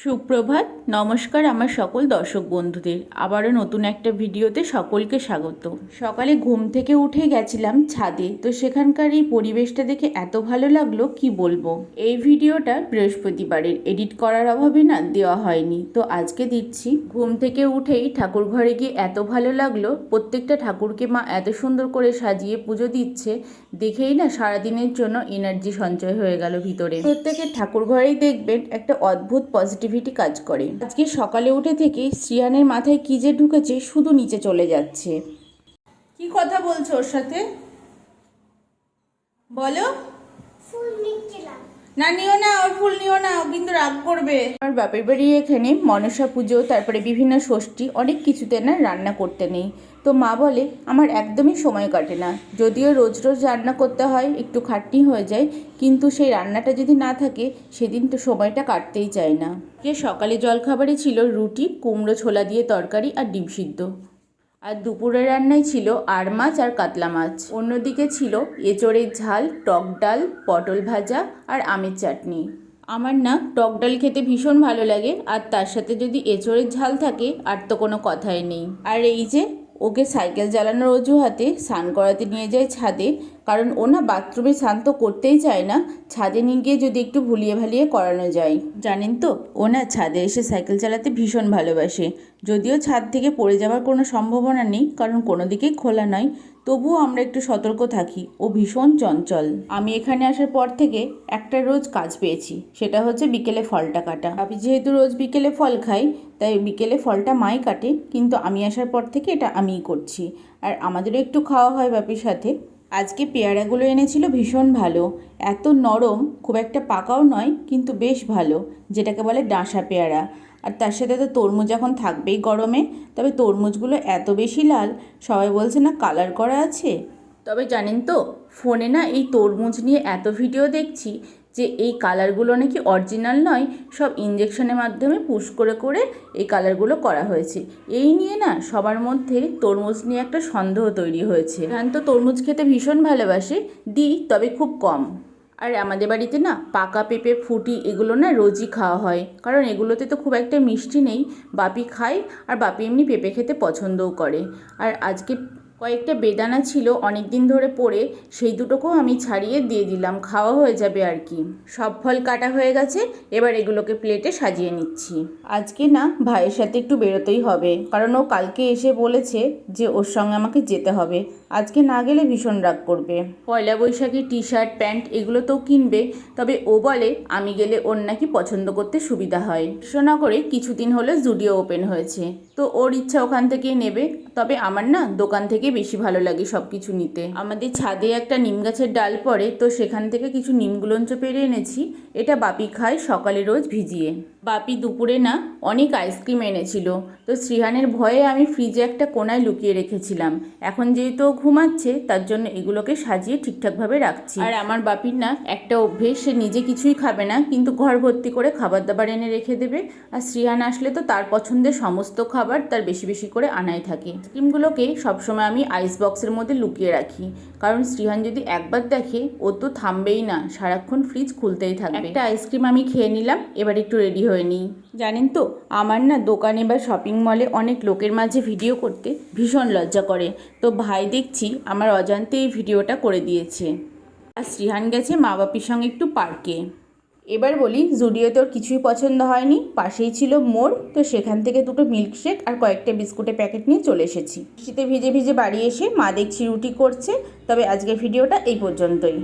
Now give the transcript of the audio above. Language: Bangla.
সুপ্রভাত, নমস্কার আমার সকল দর্শক বন্ধুদের। আবারও নতুন একটা ভিডিওতে সকলকে স্বাগত। সকালে ঘুম থেকে উঠে গেছিলাম ছাদে, তো সেখানকার এই পরিবেশটা দেখে এত ভালো লাগলো কি বলবো। এই ভিডিওটা বৃহস্পতিবারের, এডিট করার অভাবে না দেওয়া হয়নি, তো আজকে দিচ্ছি। ঘুম থেকে উঠেই ঠাকুর ঘরে গিয়ে এত ভালো লাগলো, প্রত্যেকটা ঠাকুরকে মা এত সুন্দর করে সাজিয়ে পুজো দিচ্ছে, দেখেই না সারাদিনের জন্য এনার্জি সঞ্চয় হয়ে গেল ভিতরে। প্রত্যেকের ঠাকুর ঘরেই দেখবেন একটা অদ্ভুত পজিটিভিটি কাজ করে। আজকে সকালে উঠে থেকে শ্রিয়ানের মাথায় কি যে ঢুকেছে, শুধু নিচে চলে যাচ্ছে। কি কথা বলছো ওর সাথে, বলো। ফুল নিচ্ছিলাম। না নিও না, ওর ফুল নিও না, ও কিন্তু রাগ করবে। আমার বাপের বাড়ি এখানে মনসা পুজো, তারপরে বিভিন্ন ষষ্ঠী, অনেক কিছুতে না রান্না করতে নেই। তো মা বলে আমার একদমই সময় কাটে না, যদিও রোজ রোজ রান্না করতে হয়, একটু খাটনি হয়ে যায়, কিন্তু সেই রান্নাটা যদি না থাকে সেদিন তো সময়টা কাটতেই চায় না। যে সকালে জলখাবারে ছিল রুটি, কুমড়ো ছোলা দিয়ে তরকারি আর ডিম সিদ্ধ। আর দুপুরের রান্নায় ছিল আর মাছ আর কাতলা মাছ। অন্যদিকে ছিল এঁচোড়ের ঝাল, টক ডাল, পটল ভাজা আর আমের চাটনি। আমার না টক ডাল খেতে ভীষণ ভালো লাগে, আর তার সাথে যদি এঁচোড়ের ঝাল থাকে আর তো কোনো কথাই নেই। আর এই যে ওকে সাইকেল চালানোর অজুহাতে স্নান করাতে নিয়ে যায় ছাদে, কারণ ও না বাথরুমে স্নান তো করতেই চায় না, ছাদে নিয়ে গিয়ে যদি একটু ভুলিয়ে ভালিয়ে করানো যায়। জানেন তো, ও না ছাদে এসে সাইকেল চালাতে ভীষণ ভালোবাসে। যদিও ছাদ থেকে পড়ে যাওয়ার কোনো সম্ভাবনা নেই, কারণ কোনো দিকেই খোলা নয়, তবুও আমরা একটু সতর্ক থাকি। ও ভীষণ চঞ্চল। আমি এখানে আসার পর থেকে একটা রোজ কাজ পেয়েছি, সেটা হচ্ছে বিকেলে ফলটা কাটা। আমি যেহেতু রোজ বিকেলে ফল খাই, তাই বিকেলে ফলটা মাই কাটে, কিন্তু আমি আসার পর থেকে এটা আমিই করছি। আর আমাদেরও একটু খাওয়া হয় বাপির সাথে। আজকে পেয়ারাগুলো এনেছিল ভীষণ ভালো, এত নরম, খুব একটা পাকাও নয়, কিন্তু বেশ ভালো, যেটাকে বলে ডাঁসা পেয়ারা। আর তার সাথে তো তরমুজ এখন থাকবেই গরমে, তবে তরমুজগুলো এত বেশি লাল, সবাই বলছে না কালার করা আছে। তবে জানেন তো, ফোনে না এই তরমুজ নিয়ে এত ভিডিও দেখছি যে এই কালারগুলো নাকি অরিজিনাল নয়, সব ইঞ্জেকশনের মাধ্যমে পুশ করে করে এই কালারগুলো করা হয়েছে। এই নিয়ে না সবার মধ্যে তরমুজ নিয়ে একটা সন্দেহ তৈরি হয়েছে। কারণ তো তরমুজ খেতে ভীষণ ভালোবাসে, দিই তবে খুব কম। আর আমাদের বাড়িতে না পাকা পেঁপে, ফুটি এগুলো না রোজই খাওয়া হয়, কারণ এগুলোতে তো খুব একটা মিষ্টি নেই। বাপি খায়, আর বাপি এমনি পেঁপে খেতে পছন্দও করে। আর আজকে কয়েকটা বেদানা ছিল অনেক দিন ধরে পড়ে, সেই দুটোকেও আমি ছাড়িয়ে দিয়ে দিলাম, খাওয়া হয়ে যাবে আর কি। সব ফল কাটা হয়ে গেছে, এবার এগুলোকে প্লেটে সাজিয়ে নিচ্ছি। আজকে না ভাইয়ের সাথে একটু বেরোতেই হবে, কারণ ও কালকে এসে বলেছে যে ওর সঙ্গে আমাকে যেতে হবে। আজকে না গেলে ভীষণ রাগ করবে। পয়লা বৈশাখী টি শার্ট, প্যান্ট এগুলো তো কিনবে, তবে ও বলে আমি গেলে ওর নাকি পছন্দ করতে সুবিধা হয়। কৃষ্ণনগরে কিছুদিন হলো জুডিও ওপেন হয়েছে, তো ওর ইচ্ছা ওখান থেকেই নেবে। তবে আমার না দোকান থেকে বেশি ভালো লাগে সব কিছু নিতে। আমাদের ছাদে একটা নিম গাছের ডাল পড়ে, তো সেখান থেকে কিছু নিমগুলঞ্চ পেরে এনেছি। এটা বাপি খায় সকালে রোজ ভিজিয়ে। বাপি দুপুরে না অনেক আইসক্রিম এনেছিল, তো শ্রীহানের ভয়ে আমি ফ্রিজে একটা কোনায় লুকিয়ে রেখেছিলাম। এখন যেহেতু ও ঘুমাচ্ছে, তার জন্য এগুলোকে সাজিয়ে ঠিকঠাকভাবে রাখছি। আর আমার বাপির না একটা অভ্যেস, সে নিজে কিছুই খাবে না, কিন্তু ঘর ভর্তি করে খাবার দাবার এনে রেখে দেবে। আর শ্রীহান আসলে তো তার পছন্দের সমস্ত খাবার তার বেশি বেশি করে আনাই থাকে। আইসক্রিমগুলোকে সবসময় আমি আইস বক্সের মধ্যে লুকিয়ে রাখি, কারণ শ্রীহান যদি একবার দেখে ও তো থামবেই না, সারাক্ষণ ফ্রিজ খুলতেই থাকবে। একটা আইসক্রিম আমি খেয়ে নিলাম, এবার একটু রেডি হয়ে নিই। জানেন তো, আমার না দোকানে বা শপিং মলে অনেক লোকের মাঝে ভিডিও করতে ভীষণ লজ্জা করে, তো ভাই দেখছি আমার অজান্তে এই ভিডিওটা করে দিয়েছে। আর শ্রীহান গেছে মা বাপির সঙ্গে একটু পার্কে। এবার বলি, জুডিওতে ওর কিছুই পছন্দ হয়নি, পাশেই ছিল মোড়, তো সেখান থেকে দুটো মিল্কশেক আর কয়েকটা বিস্কুটের প্যাকেট নিয়ে চলে এসেছি। শীতে ভিজে ভিজে বাড়ি এসে মা দেখছি রুটি করছে। তবে আজকের ভিডিওটা এই পর্যন্তই।